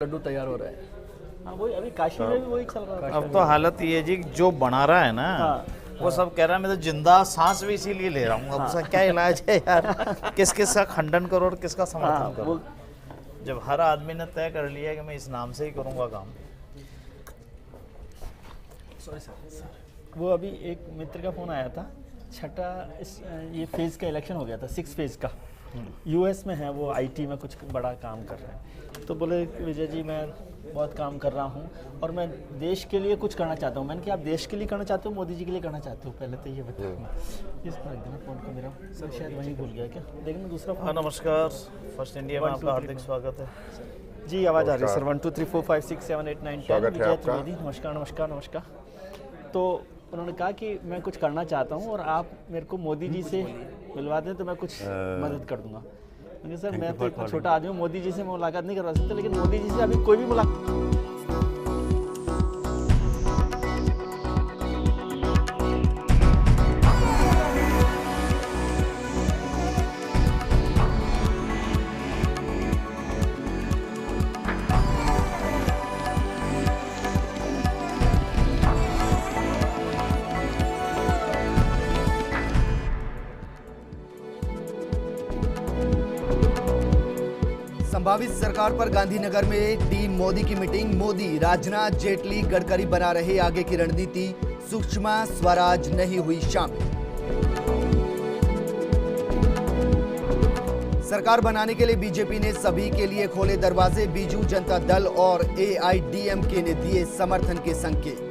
लड्डू तैयार हो रहा है। हाँ वही अभी काशी में भी वही चल रहा था। अब तो हालत ये जी जो बना रहा है ना वो सब कह रहा है मैं तो जिंदा सांस भी इसीलिए ले रहा हूँ। अब उसका क्या इलाज है यार? किस किस का खंडन करो और किसका समर्थन करो? जब हर आदमी ने तय कर लिया कि मैं इस नाम से ही करूँगा काम। सॉरी सर, वो अभी एक मित्र का फ़ोन आया था, छठा ये फेज़ का इलेक्शन हो गया था, 6 फेज़ का। यूएस में है वो, आईटी में कुछ बड़ा काम कर रहे हैं। तो बोले विजय जी मैं बहुत काम कर रहा हूँ और मैं देश के लिए कुछ करना चाहता हूँ। मैंने कहा आप देश के लिए करना चाहते हो, मोदी जी के लिए करना चाहते हो? पहले तो ये बताओ। इस पर देना फ़ोन को मेरा सर, शायद वहीं भूल गया क्या? देखना दूसरा फ़ोन। नमस्कार, फर्स्ट इंडिया में आपका हार्दिक स्वागत है जी। आवाज़ आ रही है सर? 1 2 3 4 5 6 7 8 9 10। विजय त्रिवेदी, नमस्कार नमस्कार नमस्कार। तो उन्होंने कहा कि मैं कुछ करना चाहता हूँ और आप मेरे को मोदी जी से मिलवा दें तो मैं कुछ मदद कर दूंगा। मैंने सर मैं तो इतना छोटा आदमी हूँ, मोदी जी से मुलाकात नहीं करवा सकता, लेकिन मोदी जी से अभी कोई भी मुलाकात। संभावित सरकार पर गांधीनगर में टीम मोदी की मीटिंग। मोदी, राजनाथ, जेटली, गडकरी बना रहे आगे की रणनीति। सुषमा स्वराज नहीं हुई शामिल। सरकार बनाने के लिए बीजेपी ने सभी के लिए खोले दरवाजे। बीजू जनता दल और एआईडीएमके ने दिए समर्थन के संकेत।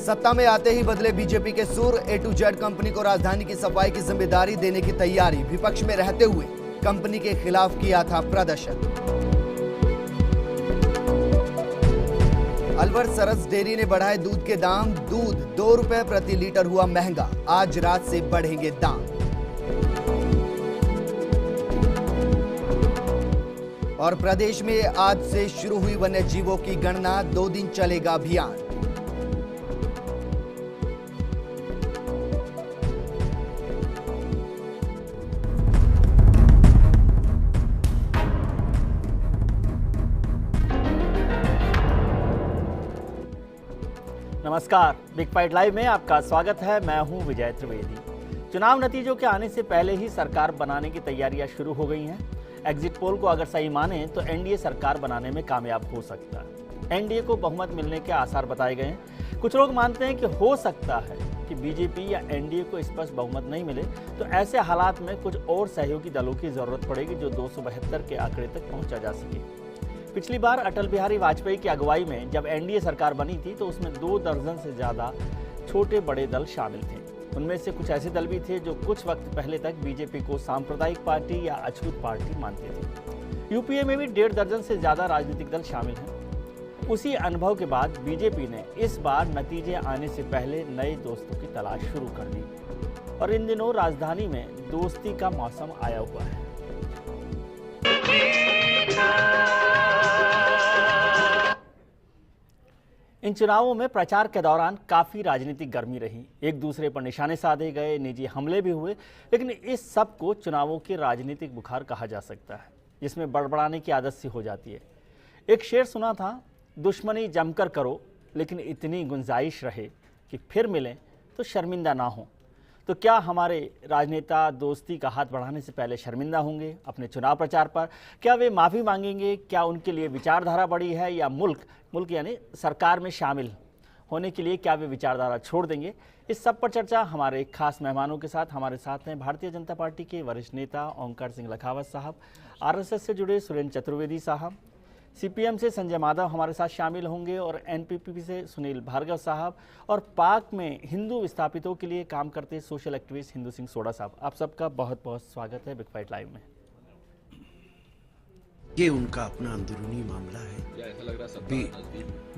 सत्ता में आते ही बदले बीजेपी के सुर। A to Z कंपनी को राजधानी की सफाई की जिम्मेदारी देने की तैयारी। विपक्ष में रहते हुए कंपनी के खिलाफ किया था प्रदर्शन। अलवर सरस डेयरी ने बढ़ाए दूध के दाम। दूध 2 रुपए प्रति लीटर हुआ महंगा। आज रात से बढ़ेंगे दाम। और प्रदेश में आज से शुरू हुई वन्य जीवों की गणना। 2 दिन चलेगा अभियान। नमस्कार, बिग फाइट लाइव में आपका स्वागत है। मैं हूं विजय त्रिवेदी। चुनाव नतीजों के आने से पहले ही सरकार बनाने की तैयारियां शुरू हो गई हैं। एग्जिट पोल को अगर सही माने तो एनडीए सरकार बनाने में कामयाब हो सकता है। एनडीए को बहुमत मिलने के आसार बताए गए हैं। कुछ लोग मानते हैं कि हो सकता है कि बीजेपी या एनडीए को स्पष्ट बहुमत नहीं मिले, तो ऐसे हालात में कुछ और सहयोगी दलों की जरूरत पड़ेगी जो 272 के आंकड़े तक पहुंचा जा सके। पिछली बार अटल बिहारी वाजपेयी की अगुवाई में जब एनडीए सरकार बनी थी तो उसमें 2 दर्जन से ज़्यादा छोटे बड़े दल शामिल थे। उनमें से कुछ ऐसे दल भी थे जो कुछ वक्त पहले तक बीजेपी को सांप्रदायिक पार्टी या अछूत पार्टी मानते थे। यूपीए में भी 1.5 दर्जन से ज़्यादा राजनीतिक दल शामिल हैं। उसी अनुभव के बाद बीजेपी ने इस बार नतीजे आने से पहले नए दोस्तों की तलाश शुरू कर दी और इन दिनों राजधानी में दोस्ती का मौसम आया हुआ है। इन चुनावों में प्रचार के दौरान काफी राजनीतिक गर्मी रही। एक दूसरे पर निशाने साधे गए, निजी हमले भी हुए, लेकिन इस सब को चुनावों के राजनीतिक बुखार कहा जा सकता है, जिसमें बड़बड़ाने की आदत सी हो जाती है। एक शेर सुना था, दुश्मनी जमकर करो लेकिन इतनी गुंजाइश रहे कि फिर मिलें तो शर्मिंदा ना हो। तो क्या हमारे राजनेता दोस्ती का हाथ बढ़ाने से पहले शर्मिंदा होंगे अपने चुनाव प्रचार पर? क्या वे माफ़ी मांगेंगे? क्या उनके लिए विचारधारा बड़ी है? या मुल्क यानी सरकार में शामिल होने के लिए क्या वे विचारधारा छोड़ देंगे? इस सब पर चर्चा हमारे खास मेहमानों के साथ। हमारे साथ हैं भारतीय जनता पार्टी के वरिष्ठ नेता ओंकार सिंह लखावत साहब, आरएसएस से जुड़े सुरेंद्र चतुर्वेदी साहब, सीपीएम से संजय माधव हमारे साथ शामिल होंगे और एनपीपी से सुनील भार्गव साहब, और पाक में हिंदू विस्थापितों के लिए काम करते social activist Hindu Singh soda साहब। आप सबका बहुत बहुत स्वागत है बिग फाइट लाइव में। ये उनका अपना अंदरूनी मामला है।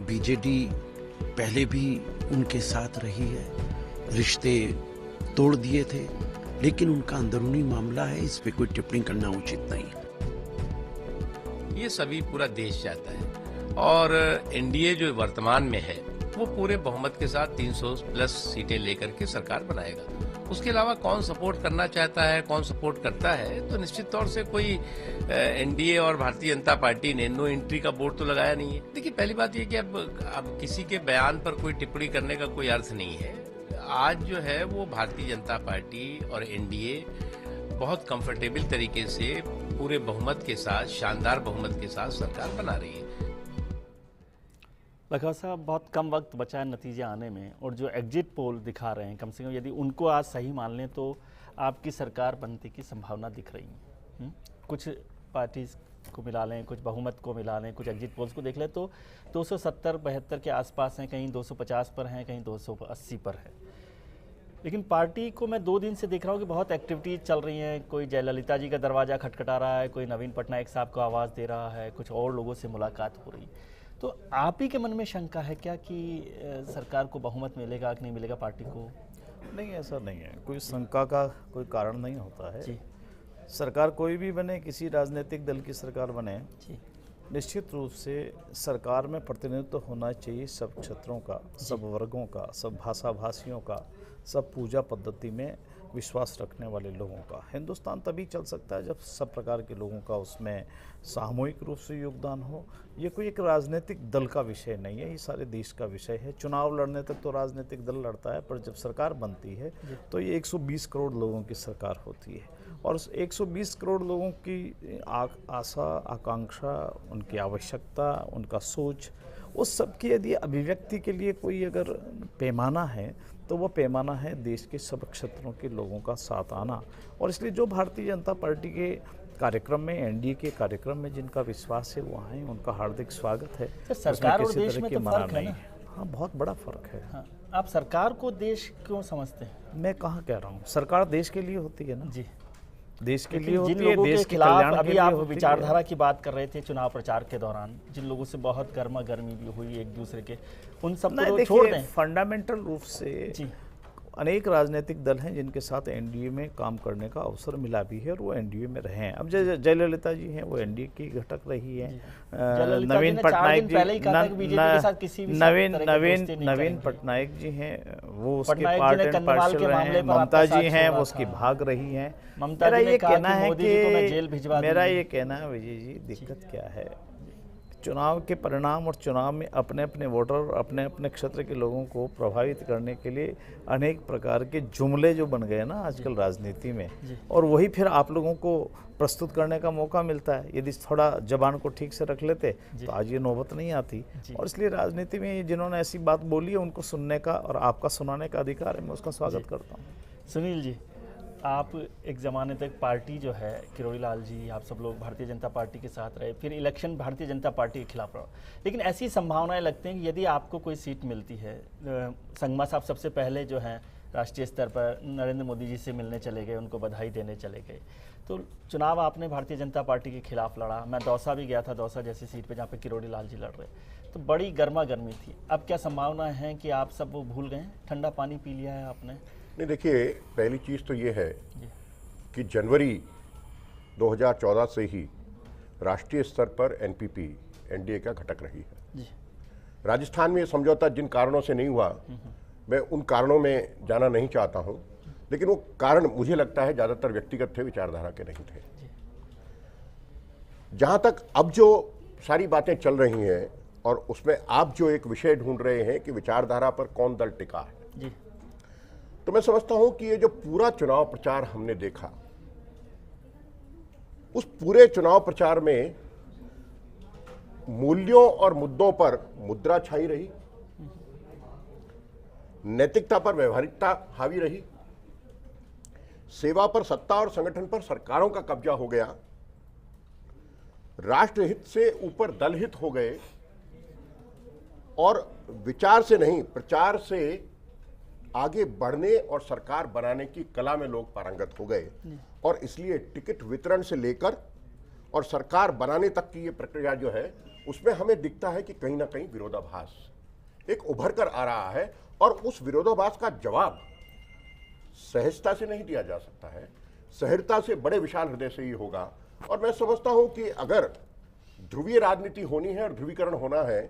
बीजेडी पहले भी उनके साथ रही है, रिश्ते तोड़ दिए थे, लेकिन उनका अंदरूनी मामला है, इस पे कोई टिप्पणी करना उचित नहीं है। ये सभी पूरा देश चाहता है और एनडीए जो वर्तमान में है वो पूरे बहुमत के साथ 300 प्लस सीटें लेकर के सरकार बनाएगा उसके अलावा कौन सपोर्ट करना चाहता है, कौन सपोर्ट करता है, तो निश्चित तौर से कोई एनडीए और भारतीय जनता पार्टी ने नो एंट्री का बोर्ड तो लगाया नहीं है। देखिए, पहली बात ये कि अब किसी के बयान पर कोई टिप्पणी करने का कोई अर्थ नहीं है। आज जो है वो भारतीय जनता पार्टी और एनडीए बहुत कंफर्टेबल तरीके से पूरे बहुमत के साथ, शानदार बहुमत के साथ सरकार बना रही है। लखनऊ साहब, बहुत कम वक्त बचा है नतीजे आने में, और जो एग्जिट पोल दिखा रहे हैं, कम से कम यदि उनको आज सही मान लें तो आपकी सरकार बनने की संभावना दिख रही है। कुछ पार्टीज को मिला लें, कुछ बहुमत को मिला लें, कुछ एग्जिट पोल्स को देख लें तो 270-72 के आसपास हैं, कहीं 250 पर हैं, कहीं 280 पर है। लेकिन पार्टी को मैं 2 दिन से देख रहा हूँ कि बहुत एक्टिविटीज़ चल रही हैं। कोई जयललिता जी का दरवाज़ा खटखटा रहा है, कोई नवीन पटनायक साहब को आवाज़ दे रहा है, कुछ और लोगों से मुलाकात हो रही। तो आप ही के मन में शंका है क्या कि सरकार को बहुमत मिलेगा कि नहीं मिलेगा पार्टी को? नहीं, ऐसा नहीं है, कोई शंका का कोई कारण नहीं होता है जी। सरकार कोई भी बने, किसी राजनीतिक दल की सरकार बने, जी। निश्चित रूप से सरकार में प्रतिनिधित्व होना चाहिए सब क्षेत्रों का, सब वर्गों का, सब भाषा भाषियों का, सब पूजा पद्धति में विश्वास रखने वाले लोगों का। हिंदुस्तान तभी चल सकता है जब सब प्रकार के लोगों का उसमें सामूहिक रूप से योगदान हो। ये कोई एक राजनीतिक दल का विषय नहीं है, ये सारे देश का विषय है। चुनाव लड़ने तक तो राजनीतिक दल लड़ता है, पर जब सरकार बनती है तो ये 120 करोड़ लोगों की सरकार होती है, और उस 120 करोड़ लोगों की आशा, आकांक्षा, उनकी आवश्यकता, उनका सोच, उस सब की यदि अभिव्यक्ति के लिए कोई अगर पैमाना है तो वो पैमाना है देश के सब क्षेत्रों के लोगों का साथ आना। और इसलिए जो भारतीय जनता पार्टी के कार्यक्रम में, एनडीए के कार्यक्रम में जिनका विश्वास है वो आए, उनका हार्दिक स्वागत है। सरकार और देश में तो फर्क है ना? हाँ, बहुत बड़ा फर्क है। हाँ, आप सरकार को देश क्यों समझते हैं? मैं कहाँ कह रहा हूँ, सरकार देश के लिए होती है ना। जी, देश के लिए होती जिन है, लोगों देश के के खिलाफ कल्याण के अभी लिए आप होती है। विचारधारा की बात कर रहे थे चुनाव प्रचार के दौरान, जिन लोगों से बहुत गर्मा गर्मी भी हुई एक दूसरे के, उन सबको तो छोड़ दें। फंडामेंटल रूप से जी, अनेक राजनीतिक दल हैं जिनके साथ एनडीए में काम करने का अवसर मिला भी है, और वो एनडीए में रहे हैं। अब जयललिता जी हैं, वो एनडीए की घटक रही है। नवीन पटनायक नवीन पटनायक जी हैं, वो उसके पार्ट एंड पार्षल रहे हैं। ममता जी हैं, वो उसकी भाग रही हैं। मेरा ये कहना है कि मेरा ये कहना है विजय जी, दिक्कत क्या है, चुनाव के परिणाम और चुनाव में अपने अपने वोटर और अपने अपने क्षेत्र के लोगों को प्रभावित करने के लिए अनेक प्रकार के जुमले जो बन गए ना आजकल राजनीति में, और वही फिर आप लोगों को प्रस्तुत करने का मौका मिलता है। यदि थोड़ा जबान को ठीक से रख लेते तो आज ये नौबत नहीं आती। और इसलिए राजनीति में जिन्होंने ऐसी बात बोली है उनको सुनने का और आपका सुनाने का अधिकार है, मैं उसका स्वागत करता हूँ। सुनील जी, आप एक ज़माने तक पार्टी जो है, किरोड़ी लाल जी, आप सब लोग भारतीय जनता पार्टी के साथ रहे, फिर इलेक्शन भारतीय जनता पार्टी के खिलाफ रहा, लेकिन ऐसी संभावनाएं लगती हैं कि यदि आपको कोई सीट मिलती है, संगमा साहब सबसे पहले जो हैं राष्ट्रीय स्तर पर नरेंद्र मोदी जी से मिलने चले गए, उनको बधाई देने चले गए, तो चुनाव आपने भारतीय जनता पार्टी के खिलाफ लड़ा। मैं दौसा भी गया था, दौसा जैसी सीट पर जहाँ पर किरोड़ी लाल जी लड़ रहे, तो बड़ी गर्मा गर्मी थी। अब क्या संभावना है कि आप सब वो भूल गए, ठंडा पानी पी लिया है आपने? नहीं, देखिए, पहली चीज़ तो ये है कि जनवरी 2014 से ही राष्ट्रीय स्तर पर एनपीपी एनडीए का घटक रही है। राजस्थान में ये समझौता जिन कारणों से नहीं हुआ, मैं उन कारणों में जाना नहीं चाहता हूं, लेकिन वो कारण मुझे लगता है ज़्यादातर व्यक्तिगत थे, विचारधारा के नहीं थे। जहां तक अब जो सारी बातें चल रही हैं और उसमें आप जो एक विषय ढूंढ रहे हैं कि विचारधारा पर कौन दल टिका है जी, तो मैं समझता हूं कि ये जो पूरा चुनाव प्रचार हमने देखा, उस पूरे चुनाव प्रचार में मूल्यों और मुद्दों पर मुद्रा छाई रही, नैतिकता पर व्यवहारिकता हावी रही, सेवा पर सत्ता और संगठन पर सरकारों का कब्जा हो गया, राष्ट्रहित से ऊपर दलहित हो गए, और विचार से नहीं प्रचार से आगे बढ़ने और सरकार बनाने की कला में लोग पारंगत हो गए। और इसलिए टिकट वितरण से लेकर और सरकार बनाने तक की ये प्रक्रिया जो है, उसमें हमें दिखता है कि कहीं ना कहीं विरोधाभास एक उभर कर आ रहा है, और उस विरोधाभास का जवाब सहजता से नहीं दिया जा सकता है, सहजता से, बड़े विशाल हृदय से ही होगा। और मैं समझता हूं कि अगर ध्रुवीय राजनीति होनी है और ध्रुवीकरण होना है,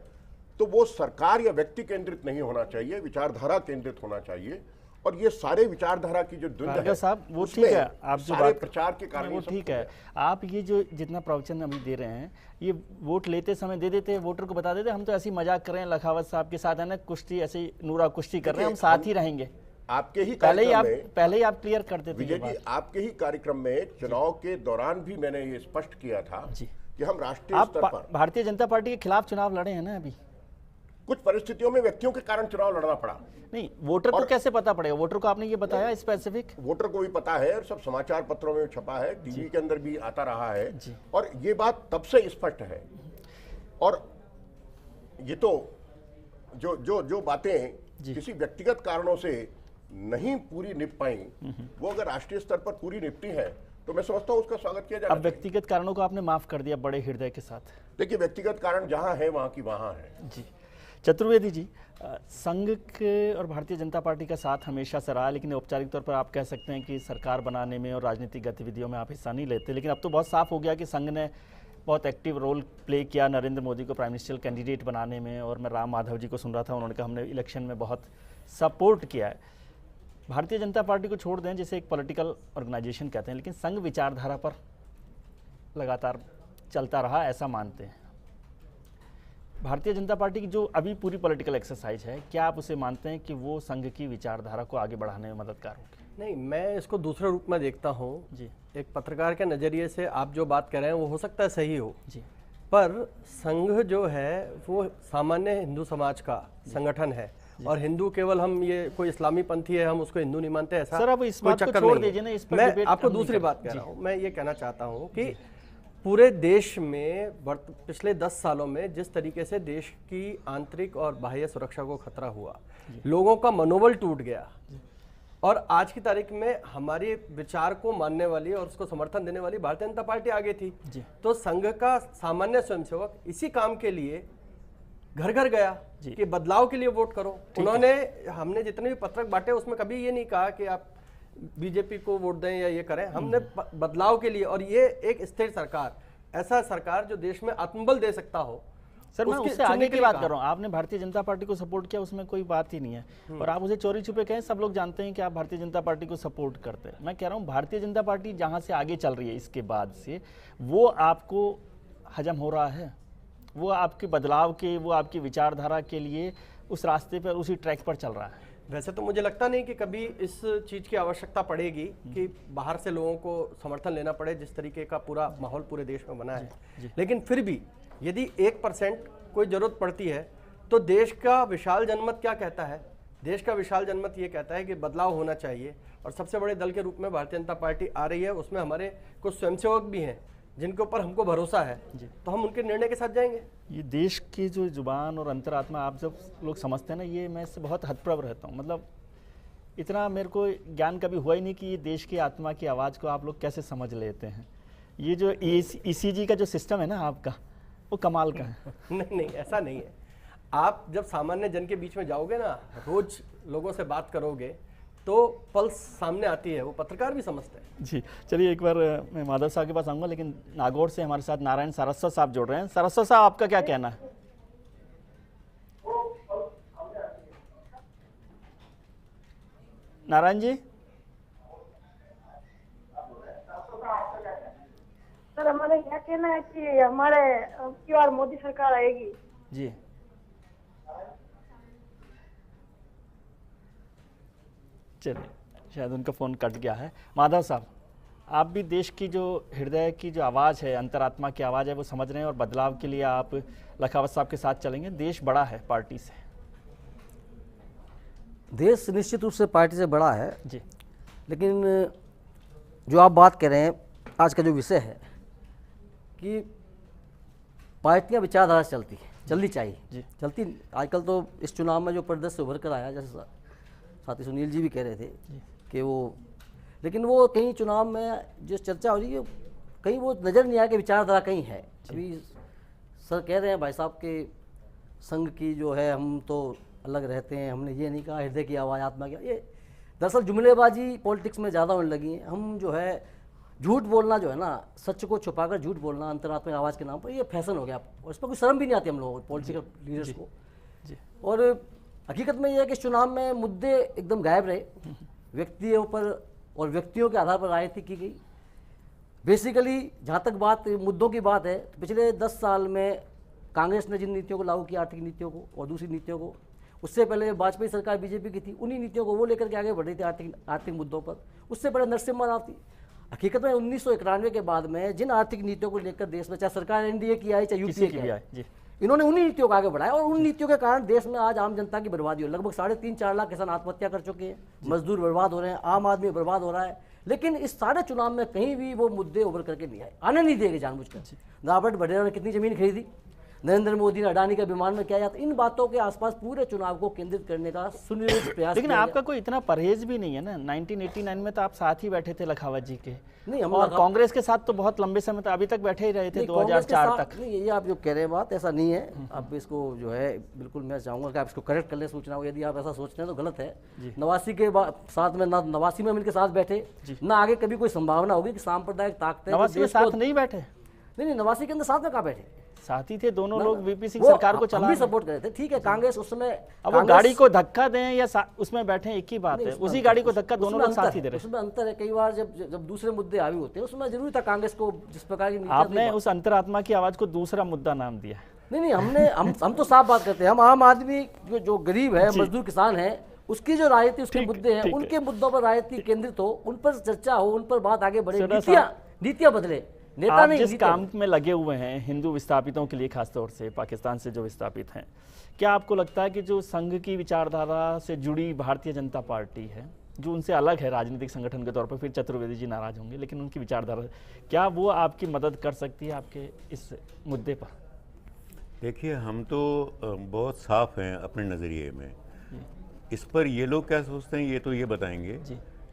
तो वो सरकार या व्यक्ति केंद्रित नहीं होना चाहिए, विचारधारा केंद्रित होना चाहिए। और ये सारे विचारधारा की जो द्वंद्व भार्गव है साहब वो उसमें ठीक है, आप जो सारे बात प्रचार के कारण वो ये सब ठीक हो है। गया। आप ये जो जितना प्रवचन अभी दे रहे हैं, ये वोट लेते समय दे देते हैं, वोटर को बता देते हैं हम तो ऐसी मजाक कर रहे हैं, लखावत साहब के साथ है ना कुश्ती, ऐसे ही नूरा कुश्ती कर रहे हैं, हम साथ ही रहेंगे। आपके ही पहले ही कार्यक्रम में आप क्लियर कर देते विजय जी, आपके ही कार्यक्रम में चुनाव के दौरान भी मैंने ये स्पष्ट किया था जी। कि हम राष्ट्रीय आप स्तर पर भारतीय जनता पार्टी के खिलाफ चुनाव लड़े हैं ना अभी? कुछ परिस्थितियों में व्यक्तियों के कारण चुनाव लड़ना पड़ा। नहीं, वोटर को कैसे पता पड़ेगा? वोटर को आपने ये बताया स्पेसिफिक? वोटर को भी पता है और सब समाचार पत्रों में छपा है, टीवी के अंदर भी आता रहा है और ये बात तब से स्पष्ट है। और ये तो जो जो जो बातें किसी व्यक्तिगत कारणों से नहीं पूरी निप पाई, वो अगर राष्ट्रीय स्तर पर पूरी निपटी है तो मैं समझता हूँ उसका स्वागत किया जाना अब व्यक्तिगत कारणों को आपने माफ कर दिया बड़े हृदय के साथ। देखिए, व्यक्तिगत कारण जहां है वहां की वहां है। जी, चतुर्वेदी जी, संघ के और भारतीय जनता पार्टी का साथ हमेशा से रहा, लेकिन औपचारिक तौर पर आप कह सकते हैं कि सरकार बनाने में और राजनीतिक गतिविधियों में आप हिस्सा नहीं लेते, लेकिन अब तो बहुत साफ हो गया कि संघ ने बहुत एक्टिव रोल प्ले किया नरेंद्र मोदी को प्राइम मिनिस्टर कैंडिडेट बनाने में। और मैं राम माधव जी को सुन रहा था, उन्होंने कहा हमने इलेक्शन में बहुत सपोर्ट किया है। भारतीय जनता पार्टी को छोड़ दें, जैसे एक पॉलिटिकल ऑर्गेनाइजेशन कहते हैं, लेकिन संघ विचारधारा पर लगातार चलता रहा, ऐसा मानते हैं। भारतीय जनता पार्टी की जो अभी पूरी पॉलिटिकल एक्सरसाइज है, क्या आप उसे मानते हैं कि वो संघ की विचारधारा को आगे बढ़ाने में मददगार होगी? नहीं, मैं इसको दूसरे रूप में देखता हूँ जी। एक पत्रकार के नज़रिए से आप जो बात कर रहे हैं वो हो सकता है सही हो जी, पर संघ जो है वो सामान्य हिंदू समाज का संगठन है और हिंदू केवल हम ये कोई इस्लामी पंथी है हम उसको हिंदू नहीं मानते, ऐसा सर अब इस कोई बात को चक्कर छोड़ नहीं है। दीजिए ना, इस पर मैं डिबेट आपको हम नहीं दूसरी कर- बात कह जी। रहा हूँ, मैं ये कहना चाहता हूँ कि पूरे देश में पिछले 10 सालों में जिस तरीके से देश की आंतरिक और बाह्य सुरक्षा को खतरा हुआ, लोगों का मनोबल टूट गया और आज की तारीख में हमारे विचार को मानने वाली और उसको समर्थन देने वाली भारतीय जनता पार्टी आगे थी। तो संघ का सामान्य स्वयंसेवक इसी काम के लिए घर घर गया कि बदलाव के लिए वोट करो। उन्होंने, हमने जितने भी पत्रक बांटे उसमें कभी ये नहीं कहा कि आप बीजेपी को वोट दें या ये करें, हमने बदलाव के लिए, और ये एक स्थिर सरकार, ऐसा सरकार जो देश में आत्मबल दे सकता हो। सर मैं उसके उससे आगे चुनने के की लिए बात कहा। कर रहा हूँ, आपने भारतीय जनता पार्टी को सपोर्ट किया, उसमें कोई बात ही नहीं है और आप उसे चोरी छुपे कहें, सब लोग जानते हैं कि आप भारतीय जनता पार्टी को सपोर्ट करते हैं। मैं कह रहा हूँ भारतीय जनता पार्टी जहाँ से आगे चल रही है इसके बाद से, वो आपको हजम हो रहा है, वो आपके बदलाव के, वो आपकी विचारधारा के लिए उस रास्ते पर, उसी ट्रैक पर चल रहा है? वैसे तो मुझे लगता नहीं कि कभी इस चीज़ की आवश्यकता पड़ेगी कि बाहर से लोगों को समर्थन लेना पड़े, जिस तरीके का पूरा माहौल पूरे देश में बना है। लेकिन फिर भी यदि 1% कोई ज़रूरत पड़ती है तो देश का विशाल जनमत क्या कहता है? देश का विशाल जनमत ये कहता है कि बदलाव होना चाहिए और सबसे बड़े दल के रूप में भारतीय जनता पार्टी आ रही है। उसमें हमारे कुछ स्वयंसेवक भी हैं जिनके ऊपर हमको भरोसा है, तो हम उनके निर्णय के साथ जाएंगे। ये देश की जो जुबान और अंतरात्मा आप जब लोग समझते हैं ना, ये मैं इससे बहुत हतप्रभ रहता हूँ। मतलब इतना मेरे को ज्ञान कभी हुआ ही नहीं कि ये देश की आत्मा की आवाज़ को आप लोग कैसे समझ लेते हैं। ये जो ECG का जो सिस्टम है ना आपका, वो कमाल का है। नहीं, ऐसा नहीं है। आप जब सामान्य जन के बीच में जाओगे ना, रोज लोगों से बात करोगे तो पल्स सामने आती है, वो पत्रकार भी समझते हैं। जी, चलिए एक बार मैं माधव साहब के पास आऊँगा, लेकिन नागौर से हमारे साथ नारायण सारस्वत साहब जुड़ रहे हैं। सारस्वत साहब, आपका क्या कहना है? नारायण जी, सर हमारा क्या कहना है कि हमारे अब की बार मोदी सरकार आएगी। जी चलिए, शायद उनका फ़ोन कट गया है। माधव साहब, आप भी देश की जो हृदय की जो आवाज़ है, अंतरात्मा की आवाज़ है, वो समझ रहे हैं और बदलाव के लिए आप लखावत साहब के साथ चलेंगे। देश बड़ा है पार्टी से। देश निश्चित रूप से पार्टी से बड़ा है जी, लेकिन जो आप बात कर रहे हैं, आज का जो विषय है कि पार्टियां विचारधारा से चलनी चाहिए जी। चलती। आजकल तो इस चुनाव में जो परिदृश्य उभर कर आया, जैसे साथी सुनील जी भी कह रहे थे कि वो, लेकिन वो कहीं चुनाव में जो चर्चा हो रही है, कहीं वो नज़र नहीं आया कि विचारधारा कहीं है। अभी सर कह रहे हैं भाई साहब के संघ की जो है, हम तो अलग रहते हैं, हमने ये नहीं कहा हृदय की आवाज़, आत्मा की। ये दरअसल जुमलेबाजी पॉलिटिक्स में ज़्यादा होने लगी है। हम जो है झूठ बोलना जो है ना, सच को छुपाकर झूठ बोलना अंतरात्मा आवाज़ के नाम पर, ये फैशन हो गया और इस पर कोई शर्म भी नहीं आती हम लोगों को, पॉलिटिकल लीडर्स को। और हकीकत में यह है कि इस चुनाव में मुद्दे एकदम गायब रहे, व्यक्तियों पर और व्यक्तियों के आधार पर राजनीति की गई। बेसिकली जहाँ तक बात मुद्दों की बात है, तो पिछले 10 साल में कांग्रेस ने जिन नीतियों को लागू किया, आर्थिक नीतियों को और दूसरी नीतियों को, उससे पहले वाजपेयी सरकार बीजेपी की थी, उन्हीं नीतियों को वो लेकर के आगे बढ़ रही थी आर्थिक मुद्दों पर। उससे पहले नरसिम्हा राव थी। हकीकत में 1991 के बाद में जिन आर्थिक नीतियों को लेकर देश में, चाहे सरकार एनडीए की आई चाहे यूपीए की आई, इन्होंने उन्हीं नीतियों को आगे बढ़ाया और उन नीतियों के कारण देश में आज आम जनता की बर्बादी हो। लगभग 3.5-4 लाख किसान आत्महत्या कर चुके हैं, मजदूर बर्बाद हो रहे हैं, आम आदमी बर्बाद हो रहा है। लेकिन इस सारे चुनाव में कहीं भी वो मुद्दे उभर करके नहीं आए, आने नहीं देंगे जानबूझकर। रॉबर्ट वड्रा ने कितनी जमीन खरीदी, नरेंद्र मोदी ने अडानी का विमान में क्या याद, इन बातों के आसपास पूरे चुनाव को केंद्रित करने का सुनियोजित प्रयास। लेकिन आपका कोई इतना परहेज भी नहीं है ना। 1989 में तो आप साथ ही बैठे थे लखावत जी के, नहीं हम और कांग्रेस के साथ तो बहुत लंबे समय तक अभी तक बैठे ही रहे थे, 2004 तक। नहीं, ये आप जो कह रहे हैं बात ऐसा नहीं है। आप इसको जो है बिल्कुल मैं चाहूंगा कि आप इसको करेक्ट कर लें सूचना को। यदि आप ऐसा सोच रहे हैं तो गलत है। 89 के साथ में ना 89 में मिलकर साथ बैठे, ना आगे कभी कोई संभावना होगी कि सांप्रदायिक ताकतें 89 में साथ नहीं बैठे। नहीं, 89 के अंदर साथ में कहाँ बैठे, साथी थे दोनों लोग। वीपी सिंह सरकार को चला, हम भी सपोर्ट कर रहे थे। ठीक है, कांग्रेस उस समय, अब वो गाड़ी को धक्का दें या उसमें बैठे एक ही बात है। उसी गाड़ी को धक्का दोनों लोग साथ ही दे रहे। उसमें अंतर है। कई बार जब दूसरे मुद्दे हावी होते हैं, उसमें जरूरी था कांग्रेस को जिस प्रकार की। आपने उस अंतरात्मा की आवाज को दूसरा मुद्दा नाम दिया। नहीं, हम तो साफ बात करते हैं। हम आम आदमी जो गरीब है, मजदूर किसान है, उसकी जो राजनीति, उसके मुद्दे हैं, उनके मुद्दों पर राजनीति केंद्रित हो, उन पर चर्चा हो, उन पर बात आगे बढ़े, नीतियां बदले। नेता नहीं, जिस काम में लगे हुए हैं हिंदू विस्थापितों के लिए, खासतौर से पाकिस्तान से जो विस्थापित हैं, क्या आपको लगता है कि जो संघ की विचारधारा से जुड़ी भारतीय जनता पार्टी है, जो उनसे अलग है राजनीतिक संगठन के तौर पर, फिर चतुर्वेदी जी नाराज होंगे, लेकिन उनकी विचारधारा, क्या वो आपकी मदद कर सकती है आपके इस मुद्दे पर? देखिए, हम तो बहुत साफ हैं अपने नज़रिए में। इस पर ये लोग क्या सोचते हैं ये तो ये बताएंगे,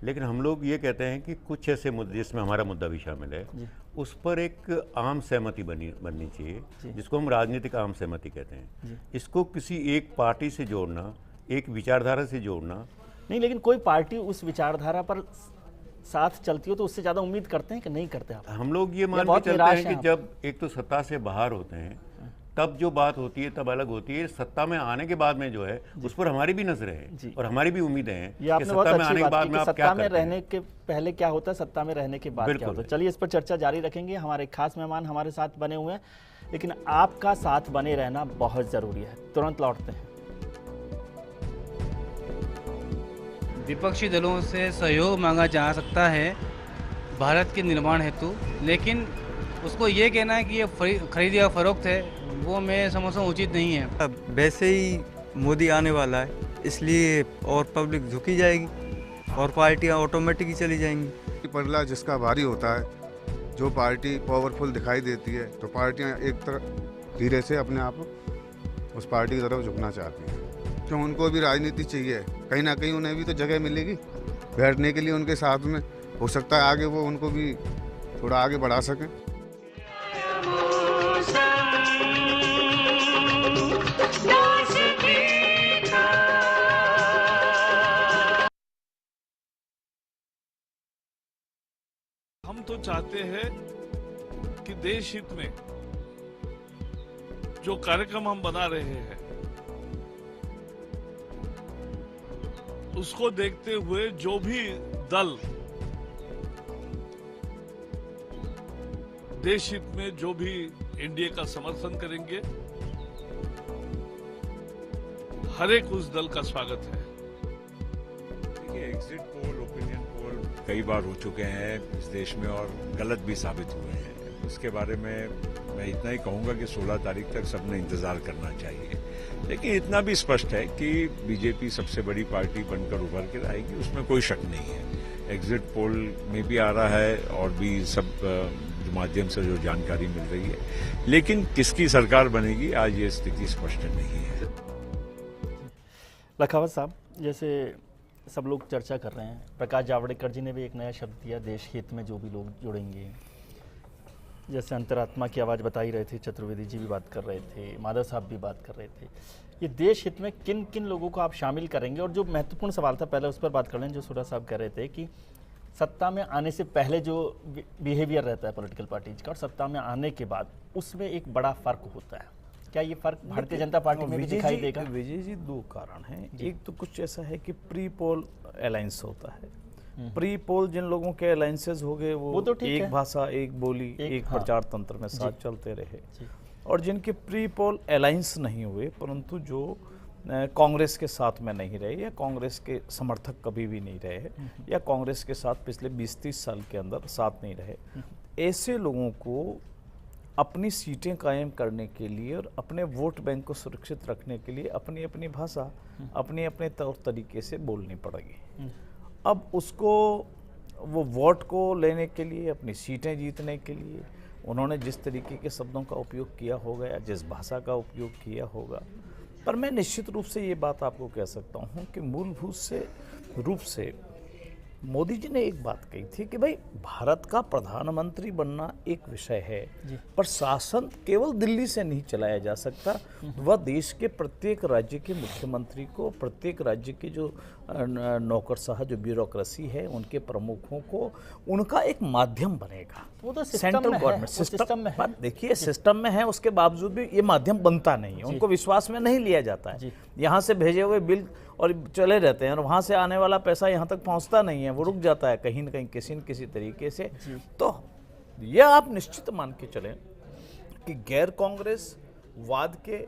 लेकिन हम लोग ये कहते हैं कि कुछ ऐसे मुद्दे जिसमें हमारा मुद्दा भी शामिल है, उस पर एक आम सहमति बननी चाहिए, जिसको हम राजनीतिक आम सहमति कहते हैं। इसको किसी एक पार्टी से जोड़ना, एक विचारधारा से जोड़ना नहीं, लेकिन कोई पार्टी उस विचारधारा पर साथ चलती हो तो उससे ज्यादा उम्मीद करते हैं कि नहीं करते आप? हम लोग ये मान के चलते हैं कि जब एक तो सत्ता से बाहर होते हैं तब जो बात होती है तब अलग होती है। सत्ता में आने के बाद में जो है उस पर हमारी भी नजरें हैं और हमारी भी उम्मीदें हैं कि सत्ता में आने के बाद में आप क्या करते हैं। रहने के पहले क्या होता है, सत्ता में रहने के बाद क्या होता है। चलिए इस पर चर्चा जारी रखेंगे। हमारे खास मेहमान हमारे साथ बने हुए हैं, लेकिन आपका साथ बने रहना बहुत जरूरी है। तुरंत लौटते हैं। विपक्षी दलों से सहयोग मांगा जा सकता है भारत के निर्माण हेतु, लेकिन उसको ये कहना है कि ये खरीद या फरोख्त है, वो मैं समझता हूँ उचित नहीं है। वैसे ही मोदी आने वाला है, इसलिए और पब्लिक झुकी जाएगी और पार्टियां ऑटोमेटिक ही चली जाएंगी। पल्ला जिसका भारी होता है, जो पार्टी पावरफुल दिखाई देती है, तो पार्टियां एक तरफ धीरे से अपने आप उस पार्टी की तरफ झुकना चाहती हैं। क्यों, उनको भी राजनीति चाहिए, कहीं ना कहीं उन्हें भी तो जगह मिलेगी बैठने के लिए उनके साथ में। हो सकता है आगे वो उनको भी थोड़ा आगे बढ़ा सकें। हम तो चाहते हैं कि देश हित में जो कार्यक्रम हम बना रहे हैं उसको देखते हुए जो भी दल देश हित में जो भी एनडीए का समर्थन करेंगे, हर एक उस दल का स्वागत है। देखिए, एग्जिट पोल, ओपिनियन पोल कई बार हो चुके हैं इस देश में और गलत भी साबित हुए हैं। इसके बारे में मैं इतना ही कहूंगा कि 16 तारीख तक सबने इंतजार करना चाहिए। लेकिन इतना भी स्पष्ट है कि बीजेपी सबसे बड़ी पार्टी बनकर उभर कर आएगी, उसमें कोई शक नहीं है। एग्जिट पोल में भी आ रहा है और भी सब माध्यम से जो जानकारी मिल रही है, लेकिन किसकी सरकार बनेगी आज ये स्थिति स्पष्ट नहीं है। लखावत साहब, जैसे सब लोग चर्चा कर रहे हैं, प्रकाश जावड़ेकर जी ने भी एक नया शब्द दिया, देश हित में जो भी लोग जुड़ेंगे। जैसे अंतरात्मा की आवाज़ बताई रहे थे, चतुर्वेदी जी भी बात कर रहे थे, माधव साहब भी बात कर रहे थे। ये देश हित में किन किन लोगों को आप शामिल करेंगे? और जो महत्वपूर्ण सवाल था पहले उस पर बात कर लें, जो सुरा साहब कह रहे थे कि सत्ता में आने से पहले जो बिहेवियर रहता है पॉलिटिकल पार्टीज का और सत्ता में आने के बाद, उसमें एक बड़ा फर्क होता है। क्या ये फर्क भारतीय जनता पार्टी में भी दिखाई देगा? विजय जी, दो कारण हैं। एक तो कुछ ऐसा है कि प्री पोल अलायंस होता है। प्री पोल जिन लोगों के अलायंसेज हो गए वो तो एक भाषा, एक बोली, एक प्रचार तंत्र में साथ चलते रहे, और जिनके प्री पोल अलायंस नहीं हुए परंतु जो कांग्रेस के साथ में नहीं रहे या कांग्रेस के समर्थक कभी भी नहीं रहे या कांग्रेस के साथ पिछले 20-30 साल के अंदर साथ नहीं रहे, ऐसे लोगों को अपनी सीटें कायम करने के लिए और अपने वोट बैंक को सुरक्षित रखने के लिए अपनी अपनी भाषा, अपने अपने तौर तरीके से बोलनी पड़ेगी। अब उसको वो वोट को लेने के लिए, अपनी सीटें जीतने के लिए उन्होंने जिस तरीके के शब्दों का उपयोग किया होगा या जिस भाषा का उपयोग किया होगा, पर मैं निश्चित रूप से ये बात आपको कह सकता हूँ कि मूलभूत रूप से मोदी जी ने एक बात कही थी कि भाई भारत का प्रधानमंत्री बनना एक विषय है, पर शासन केवल दिल्ली से नहीं चलाया जा सकता, वह देश के प्रत्येक राज्य के मुख्यमंत्री को, प्रत्येक राज्य के जो नौकरशाह, जो ब्यूरोक्रेसी है, उनके प्रमुखों को उनका एक माध्यम बनेगा। वो तो सेंट्रल गवर्नमेंट सिस्टम में है, देखिए सिस्टम में है, उसके बावजूद भी ये माध्यम बनता नहीं है, उनको विश्वास में नहीं लिया जाता है। यहाँ से भेजे हुए बिल और चले रहते हैं और वहाँ से आने वाला पैसा यहाँ तक पहुँचता नहीं है, वो रुक जाता है कहीं न कहीं किसी न किसी तरीके से। तो यह आप निश्चित मान के चलें कि गैर कांग्रेस वाद के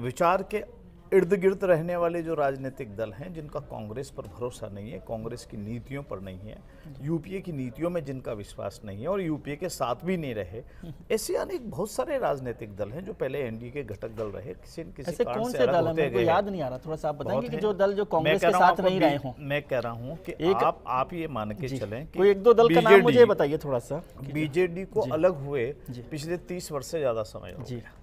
विचार के इर्द गिर्द रहने वाले जो राजनीतिक दल हैं, जिनका कांग्रेस पर भरोसा नहीं है, कांग्रेस की नीतियों पर नहीं है, यूपीए की नीतियों में जिनका विश्वास नहीं है और यूपीए के साथ भी नहीं रहे, ऐसे अनेक बहुत सारे राजनीतिक दल हैं जो पहले एनडीए के घटक दल रहे, किसी न किसी कारण से अलग होते गए। याद नहीं आ रहा, थोड़ा सा आप बताएंगे कि जो दल जो कांग्रेस के साथ नहीं रहे हों। मैं कह रहा हूँ कि आप ये मान के चलें कि कोई एक दो दल का नाम मुझे बताइए थोड़ा सा। बीजेडी को अलग हुए पिछले 30 वर्ष से ज्यादा समय हो गया।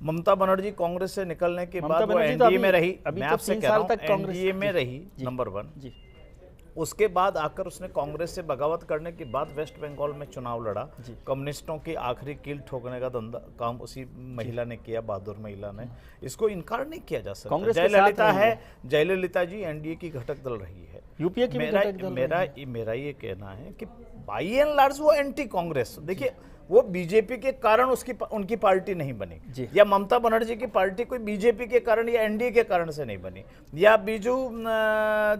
ममता बनर्जी कांग्रेस से निकलने के बाद वो एनडीए में रही, मैं आपसे कह रहा हूं एनडीए में रही, नंबर 1। उसके बाद आकर उसने कांग्रेस से बगावत करने के बाद वेस्ट बंगाल में चुनाव लड़ा, कम्युनिस्टों की आखिरी कील ठोकने का धंधा काम उसी महिला ने किया, बहादुर महिला ने, इसको इनकार नहीं किया जा सकता। जयललिता है, जयललिता जी एनडीए की घटक दल रही है, यूपीए की मेरा ये कहना है कि बाई एंड लार्ज वो एंटी कांग्रेस, देखिए वो बीजेपी के कारण उनकी पार्टी नहीं बनी, या ममता बनर्जी की पार्टी कोई बीजेपी के कारण या एनडीए के कारण से नहीं बनी, या बीजू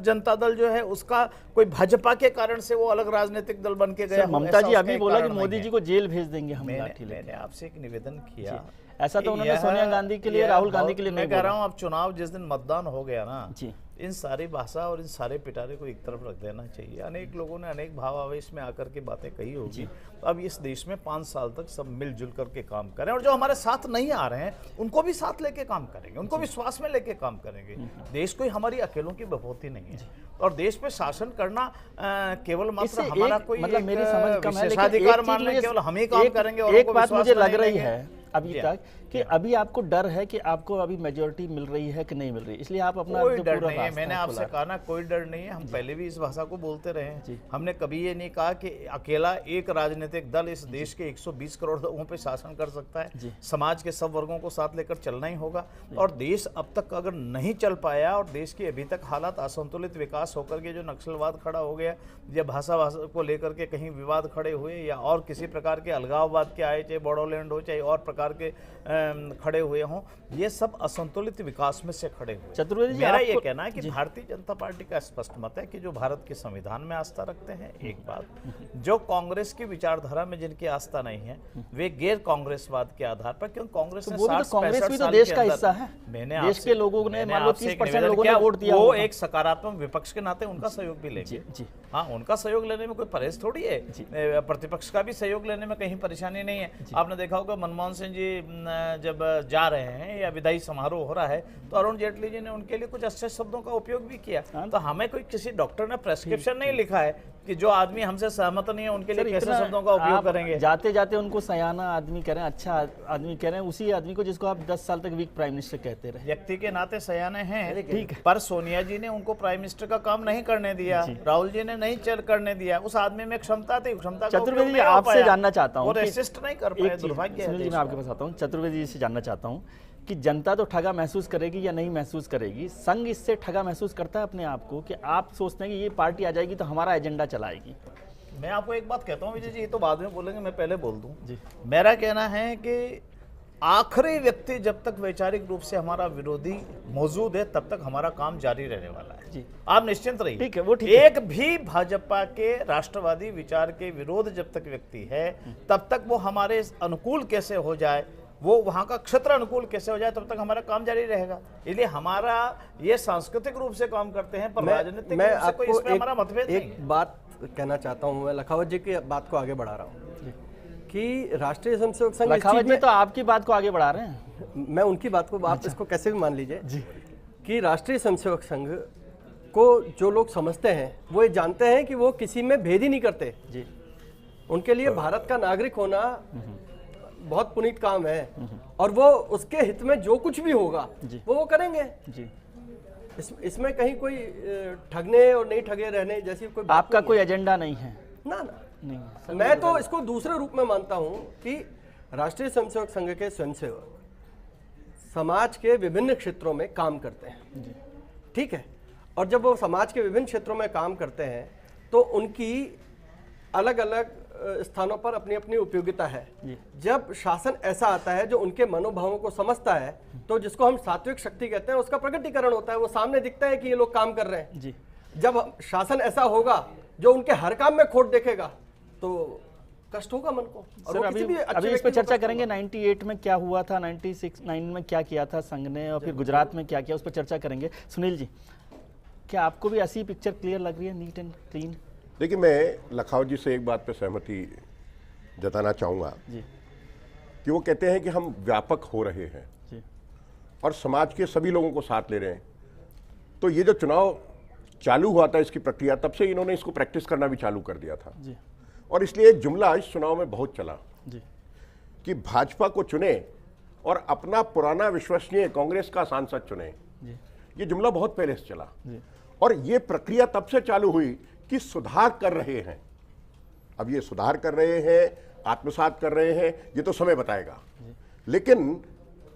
जनता दल जो है उसका कोई भाजपा के कारण से वो अलग राजनीतिक दल बन के गया। ममता जी अभी बोला कि मोदी जी को जेल भेज देंगे हम। मैंने आपसे एक निवेदन किया, ऐसा तो उन्होंने सोनिया गांधी के लिए, राहुल गांधी के लिए नहीं कह रहा हूँ। अब चुनाव जिस दिन मतदान हो गया ना, इन सारी भाषा और इन सारे पिटारे को एक तरफ रख देना चाहिए। अनेक लोगों ने अनेक भाव आवेश में आकर के बातें कही होगी, अब इस देश में 5 साल तक सब मिलजुल करके काम करें, और जो हमारे साथ नहीं आ रहे हैं उनको भी साथ लेके काम करेंगे, उनको विश्वास में लेके काम करेंगे। देश कोई हमारी अकेलों की विभूति नहीं है, और देश पे शासन करना केवल मात्र हमारा कोई मतलब मेरी समझ कम है, विशेषाधिकार मान लें केवल हम ही काम करेंगे। और एक बात मुझे लग रही है अभी तक कि अभी आपको डर है कि आपको अभी मेजोरिटी मिल रही है कि नहीं मिल रही, इसलिए आप अपना कोई डर नहीं है। मैंने आपसे कहा ना, कोई डर नहीं है, हम पहले भी इस भाषा को बोलते रहे हैं। हमने कभी ये नहीं कहा कि अकेला एक राजनीतिक दल इस देश के 120 करोड़ लोगों पे शासन कर सकता है। समाज के सब वर्गों को साथ लेकर चलना ही होगा, और देश अब तक अगर नहीं चल पाया और देश की अभी तक हालात असंतुलित विकास होकर के जो नक्सलवाद खड़ा हो गया, या भाषा को लेकर के कहीं विवाद खड़े हुए, या और किसी प्रकार के अलगाववाद के आए, चाहे बोडोलैंड हो चाहे और प्रकार के खड़े हुए हों, ये सब असंतुलित विकास में से खड़े हुए। चतुर्वेदी जी, मेरा ये कहना है कि भारतीय जनता पार्टी का स्पष्ट मत है कि जो भारत के संविधान में आस्था रखते हैं, एक बात, जो कांग्रेस की विचारधारा में जिनकी आस्था नहीं है, वे गैर कांग्रेसवाद के आधार पर, क्योंकि कांग्रेस ने 60-65 साल देश का हिस्सा है, मैंने देश के लोगों ने मान लो 30% लोगों ने वोट दिया, वो एक सकारात्मक विपक्ष के नाते उनका सहयोग भी लेंगे। हाँ, उनका सहयोग लेने में कोई परहेज थोड़ी है, प्रतिपक्ष का भी सहयोग लेने में कहीं परेशानी नहीं है। आपने देखा होगा मनमोहन सिंह जी जब जा रहे हैं या विदाई समारोह हो रहा है, तो अरुण जेटली जी ने उनके लिए कुछ अच्छे शब्दों का उपयोग भी किया। तो हमें कोई किसी डॉक्टर ने प्रेस्क्रिप्शन नहीं लिखा है कि जो आदमी हमसे सहमत नहीं है उनके लिए कैसे शब्दों का उपयोग करेंगे। जाते जाते उनको सयाना आदमी कह रहे हैं, अच्छा आदमी कह रहे हैं, उसी आदमी को जिसको आप 10 साल तक वीक प्राइम मिनिस्टर कहते रहे। व्यक्ति के नाते सयाने हैं, ठीक है, पर सोनिया जी ने उनको प्राइम मिनिस्टर का काम नहीं करने दिया, राहुल जी ने नहीं चल करने दिया। उस आदमी में क्षमता थी, क्षमता चतुर्वेदी जी आपसे जानना चाहता हूँ, रेसिस्ट नहीं कर पाए, दुर्भाग्य है। मैं आपके पास आता हूँ, चतुर्वेदी जी से जानना चाहता हूँ कि जनता तो ठगा महसूस करेगी या नहीं महसूस करेगी, संघ इससे ठगा महसूस करता है अपने आप को कि आप सोचते हैं कि ये पार्टी आ जाएगी तो हमारा एजेंडा चलाएगी? मैं आपको एक बात कहता हूँ विजय जी, ये तो बाद में बोलेंगे, मैं पहले बोल दूं। मेरा कहना है कि आखिरी व्यक्ति जब तक वैचारिक रूप से हमारा विरोधी मौजूद है तब तक हमारा काम जारी रहने वाला है। जी। आप निश्चिंत रहिए। ठीक है, वो ठीक है। एक भी भाजपा के राष्ट्रवादी विचार के विरोध जब तक व्यक्ति है तब तक वो हमारे अनुकूल कैसे हो जाए, वो वहां का क्षेत्र अनुकूल कैसे हो जाए, तब तक हमारा काम जारी रहेगा। इसलिए हमारा ये सांस्कृतिक रूप से काम करते हैं, पर राजनीतिक रूप से कोई इसमें हमारा मतभेद नहीं है। एक बात कहना चाहता हूं, मैं लखावत जी की बात को आगे बढ़ा रहा हूं कि राष्ट्रीय स्वयंसेवक संघ लखावत जी तो आपकी बात को आगे बढ़ा रहे हैं, मैं उनकी बात को, आप इसको कैसे भी मान लीजिए कि राष्ट्रीय स्वयंसेवक संघ को जो लोग समझते हैं वो ये जानते हैं कि वो किसी में भेद ही नहीं करते जी। उनके लिए भारत का नागरिक होना बहुत पुनीत काम है और वो उसके हित में जो कुछ भी होगा वो करेंगे जी। इसमें कहीं कोई ठगने और नहीं ठगे रहने जैसी कोई बात आपका कोई एजेंडा नहीं है ना नहीं। मैं तो इसको दूसरे रूप में मानता हूं कि राष्ट्रीय स्वयंसेवक संघ के स्वयंसेवक समाज के विभिन्न क्षेत्रों में काम करते हैं, ठीक है, और जब वो समाज के विभिन्न क्षेत्रों में काम करते हैं तो उनकी अलग अलग स्थानों पर अपनी अपनी उपयोगिता है। जब शासन ऐसा आता है जो उनके मनोभावों को समझता है तो जिसको हम सात्विक शक्ति कहते हैं उसका प्रकटीकरण होता है, वो सामने दिखता है कि ये लोग काम कर रहे हैं जी। जब शासन ऐसा होगा जो उनके हर काम में खोट देखेगा तो कष्ट होगा मन को। और सर, अभी इस पे चर्चा करेंगे 98 में क्या हुआ था, 96 में क्या किया था संघ ने, और फिर गुजरात में क्या किया, उस पर चर्चा करेंगे। सुनील जी, क्या आपको भी ऐसी पिक्चर क्लियर लग रही है, नीट एंड क्लीन? देखिए, मैं लखावत जी से एक बात पे सहमति जताना चाहूँगा कि वो कहते हैं कि हम व्यापक हो रहे हैं जी। और समाज के सभी लोगों को साथ ले रहे हैं। तो ये जो चुनाव चालू हुआ था इसकी प्रक्रिया, तब से इन्होंने इसको प्रैक्टिस करना भी चालू कर दिया था जी। और इसलिए एक जुमला इस चुनाव में बहुत चला जी कि भाजपा को चुने और अपना पुराना विश्वसनीय कांग्रेस का सांसद चुने जी। ये जुमला बहुत पहले से चला जी। और ये प्रक्रिया तब से चालू हुई कि सुधार कर रहे हैं। अब ये सुधार कर रहे हैं, आत्मसात कर रहे हैं, ये तो समय बताएगा। लेकिन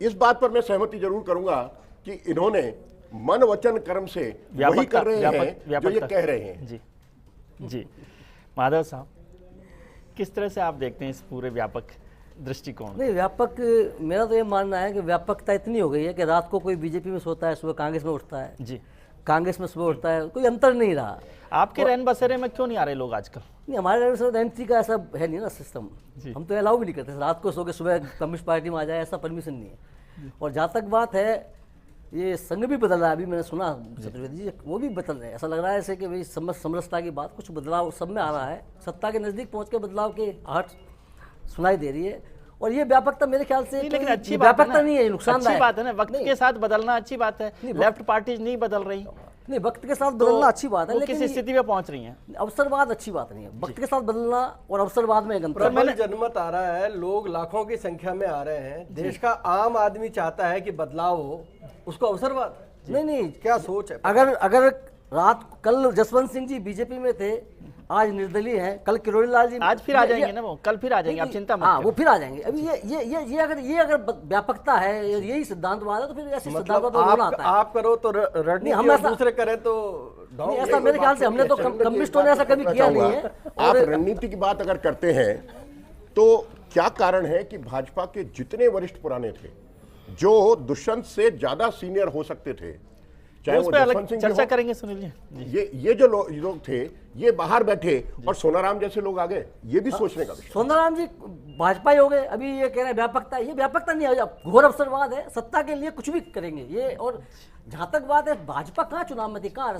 इस बात पर मैं सहमति जरूर करूंगा कि इन्होंने मन वचन कर्म से वही कर रहे हैं जो ये कह रहे हैं जी जी। माधव साहब, किस तरह से आप देखते हैं इस पूरे व्यापक दृष्टिकोण? नहीं, व्यापक, मेरा तो ये मानना है कि व्यापकता इतनी हो गई है कि रात को कोई बीजेपी में सोता है, सुबह कांग्रेस में उठता है जी, कांग्रेस में सुबह उठता है, कोई अंतर नहीं रहा। आपके रैन बसेरे में क्यों नहीं आ रहे लोग आजकल? नहीं, हमारे रैन बसेरे एंट्री का ऐसा है नहीं ना सिस्टम, हम तो अलाउ भी नहीं करते रात को सो के सुबह कम्युनिस्ट पार्टी में आ जाए, ऐसा परमिशन नहीं है। और जहाँ तक बात है, ये संघ भी बदल रहा है, अभी मैंने सुना चतुर्वेदी जी वो भी बदल रहे हैं। ऐसा लग रहा है जैसे कि भाई समरसता की बात, कुछ बदलाव सब में आ रहा है, सत्ता के नज़दीक पहुँच के बदलाव की आहट सुनाई दे रही है। और ये व्यापकता मेरे ख्याल से लेकिन अच्छी व्यापकता नहीं है, नुकसानदायक अच्छी बात है ना, वक्त के साथ बदलना अच्छी बात है। लेफ्ट पार्टीज नहीं बदल रही, नहीं, वक्त के साथ बदलना अच्छी बात है, लेकिन किस स्थिति में पहुंच रही हैं? अवसरवाद अच्छी बात नहीं है, वक्त के साथ बदलना और अवसरवाद में प्रबल जनमत आ रहा है, लोग लाखों की संख्या में आ रहे हैं, देश का आम आदमी चाहता है कि बदलाव हो, उसको अवसरवाद नहीं क्या सोच है? अगर रात कल जसवंत सिंह जी बीजेपी में थे, आज निर्दलीय हैं, कल किरोड़ी लाल जी आज फिर आ जाएंगे ना, वो कल फिर आ जाएंगे, आप चिंता मत करिए। वो फिर आ जाएंगे। अभी ये अगर व्यापकता है, यही सिद्धांतवाद है, तो फिर ऐसी सिद्धांतवाद होना आता है। आप करो तो रणनीति, हम दूसरे करें तो ऐसा मेरे ख्याल से हमने तो कम्युनिस्टों ने ऐसा कभी किया नहीं है। आप रणनीति की बात अगर करते हैं तो क्या कारण है कि भाजपा के जितने वरिष्ठ पुराने थे, जो दुष्यंत से ज्यादा सीनियर हो सकते थे, चाहे वो जसवंत सिंह चर्चा करेंगे सुनील जी, ये जो लोग थे ये बाहर बैठे और सोनाराम जैसे लोग आ गए, ये भी सोचने का विषय। सोनाराम जी भाजपा ही हो गए, अभी ये कह रहे हैं व्यापकता, ये व्यापकता नहीं है, घोर अवसरवाद है, सत्ता के लिए कुछ भी करेंगे ये। और जहां तक बात है, भाजपा कहाँ चुनाव में थी, कहाँ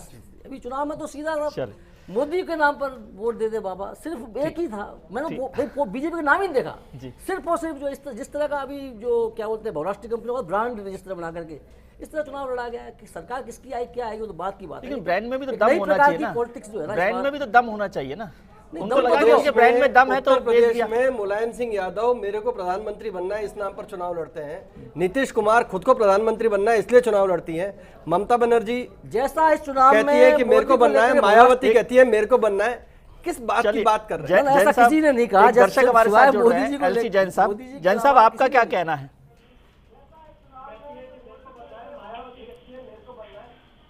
अभी चुनाव में तो सीधा मोदी के नाम पर वोट दे दे बाबा, सिर्फ एक ही था। मैंने बीजेपी का नाम ही नहीं देखा, सिर्फ और सिर्फ जो जिस तरह का अभी जो क्या बोलते हैं बहुराष्ट्रीय कंपनी का ब्रांड रजिस्टर बना करके इस तरह चुनाव लड़ा गया कि सरकार किसकी आई क्या आएगी वो तो बात की बात है। लेकिन ब्रांड में भी तो दम होना चाहिए ना, पॉलिटिक्स जो है ना, ब्रांड में भी तो दम होना चाहिए ना। उनको लगा कि ब्रांड में दम है तो प्रदेश में मुलायम सिंह यादव मेरे को प्रधानमंत्री बनना है इस नाम पर चुनाव लड़ते हैं, नीतीश कुमार खुद को प्रधानमंत्री बनना है इसलिए चुनाव लड़ती हैं, ममता बनर्जी जैसा इस चुनाव कहती है कि मेरे को बनना है, मायावती कहती है मेरे को बनना है। किस बात की बात कर रहे हैं? ऐसा किसी ने नहीं कहा। दर्शक हमारे साथ जुड़ रहे हैं, एलसी जैन साहब आपका क्या कहना है?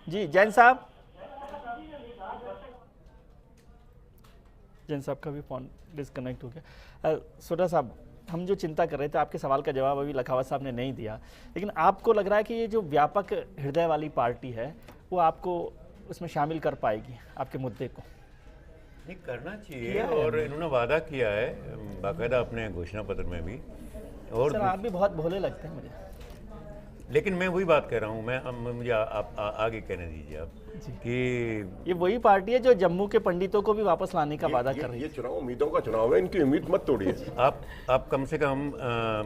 जी जैन साहब का भी फोन डिस्कनेक्ट हो गया। सोटा साहब, हम जो चिंता कर रहे थे, आपके सवाल का जवाब अभी लखावत साहब ने नहीं दिया, लेकिन आपको लग रहा है कि ये जो व्यापक हृदय वाली पार्टी है वो आपको उसमें शामिल कर पाएगी आपके मुद्दे को? नहीं, करना चाहिए और इन्होंने वादा किया है बाकायदा अपने घोषणा पत्र में भी। और सर आप भी बहुत भोले लगते हैं मुझे। लेकिन मैं वही बात कर रहा हूँ, मुझे आप आगे कहने दीजिए आप कि ये वही पार्टी है जो जम्मू के पंडितों को भी वापस लाने का वादा कर रही है। ये चुनाव उम्मीदों का चुनाव है, इनकी उम्मीद मत तोड़िए। आप कम से कम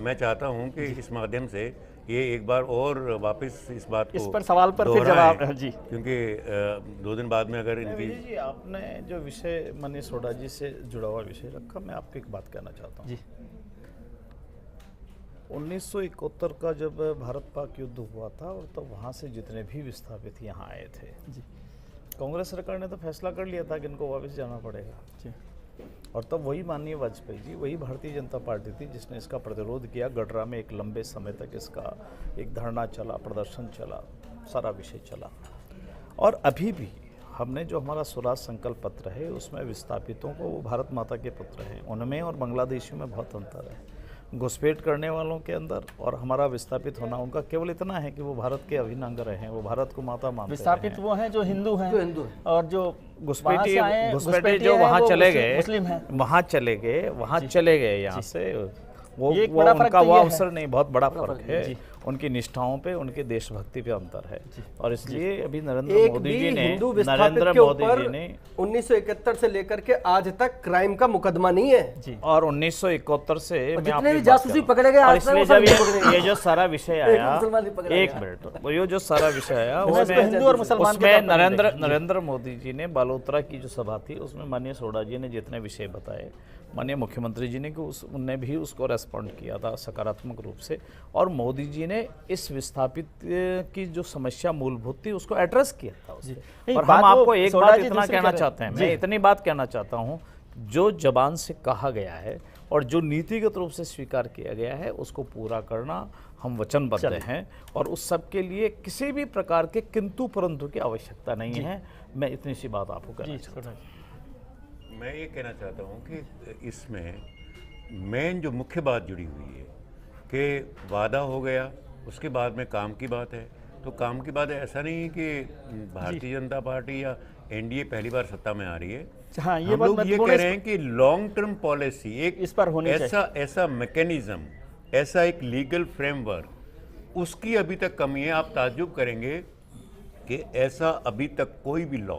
मैं चाहता हूँ कि इस माध्यम से ये एक बार और वापस इस बात को इस पर सवाल पर फिर जवाब जी, क्योंकि 2 दिन बाद में अगर इनकी जी आपने जो विषय मनीष सोडा जी से जुड़ा हुआ विषय रखा, मैं आपको एक बात कहना चाहता हूँ जी। 1971 का जब भारत पाक युद्ध हुआ था और तब वहाँ से जितने भी विस्थापित यहाँ आए थे जी, कांग्रेस सरकार ने तो फैसला कर लिया था कि इनको वापस जाना पड़ेगा जी। और तब वही माननीय वाजपेयी जी, वही भारतीय जनता पार्टी थी जिसने इसका प्रतिरोध किया। गडरा में एक लंबे समय तक इसका एक धरना चला, प्रदर्शन चला, सारा विषय चला। और अभी भी हमने जो हमारा स्वराज संकल्प पत्र है उसमें विस्थापितों को, वो भारत माता के पुत्र हैं, उनमें और बांग्लादेशियों में बहुत अंतर है। घुसपैठ करने वालों के अंदर और हमारा विस्थापित होना उनका केवल इतना है कि वो भारत के अभिन्न अंग रहे हैं, वो भारत को माता मानते हैं। विस्थापित वो हैं जो हिंदू हैं, और जो घुसपैठी जो वहाँ चले गए, मुस्लिम हैं, वहाँ चले गए यहाँ से, वो उनका वो अवसर नहीं, बहुत बड़ा फर्क है। उनकी निष्ठाओं पे, उनके देशभक्ति पे अंतर है। और इसलिए अभी नरेंद्र मोदी जी ने 1971 से लेकर के आज तक क्राइम का मुकदमा नहीं है जी। और 1971 से जितने भी जासूसी पकड़े गए, और इसलिए जब ये जो सारा विषय आया, एक मिनट, ये जो सारा विषय आया उसमें नरेंद्र मोदी जी ने बालोतरा की जो सभा थी उसमें माननीय सोडा जी ने जितने विषय बताए, माननीय मुख्यमंत्री जी ने कि उनने भी उसको रेस्पॉन्ड किया था सकारात्मक रूप से। और मोदी जी ने इस विस्थापित की जो समस्या मूलभूत थी उसको एड्रेस किया था उससे। और हम आपको एक बात इतना कहना चाहते हैं, मैं इतनी बात कहना चाहता हूं, जो जबान से कहा गया है और जो नीतिगत रूप से स्वीकार किया गया है उसको पूरा करना हम वचनबद्ध हैं। और उस सब के लिए किसी भी प्रकार के किंतु परंतु की आवश्यकता नहीं है। मैं इतनी सी बात आपको कहना चाहता हूँ। मैं ये कहना चाहता हूँ कि इसमें मेन जो मुख्य बात जुड़ी हुई है कि वादा हो गया, उसके बाद में काम की बात है। तो काम की बात है, ऐसा नहीं है कि भारतीय जनता पार्टी या एनडीए पहली बार सत्ता में आ रही है। हाँ, हम लोग ये कह रहे हैं कि लॉन्ग टर्म पॉलिसी एक इस पर होनी ऐसा मैकेनिज्म, ऐसा एक लीगल फ्रेमवर्क, उसकी अभी तक कमी है। आप ताज्जुब करेंगे कि ऐसा अभी तक कोई भी लॉ,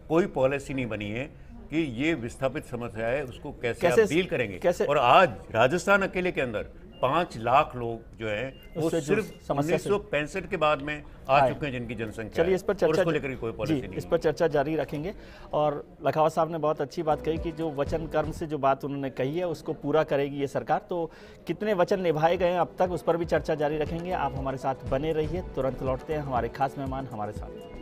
कोई पॉलिसी नहीं बनी है कि ये विस्थापित समस्या है उसको कैसे आप डील करेंगे। और आज राजस्थान अकेले के अंदर 5 लाख लोग जो हैं वो सिर्फ 1965 के बाद में आ चुके हैं जिनकी जनसंख्या। चलिए इस पर चर्चा लेकर कोई पॉलिसी नहीं, इस पर चर्चा जारी रखेंगे। और लखावत साहब ने बहुत अच्छी बात कही कि जो वचन कर्म से जो बात उन्होंने कही है उसको पूरा करेगी ये सरकार। तो कितने वचन निभाए गए हैं अब तक, उस पर भी चर्चा जारी रखेंगे। आप हमारे साथ बने रहिए। तुरंत लौटते हैं, हमारे खास मेहमान हमारे साथ।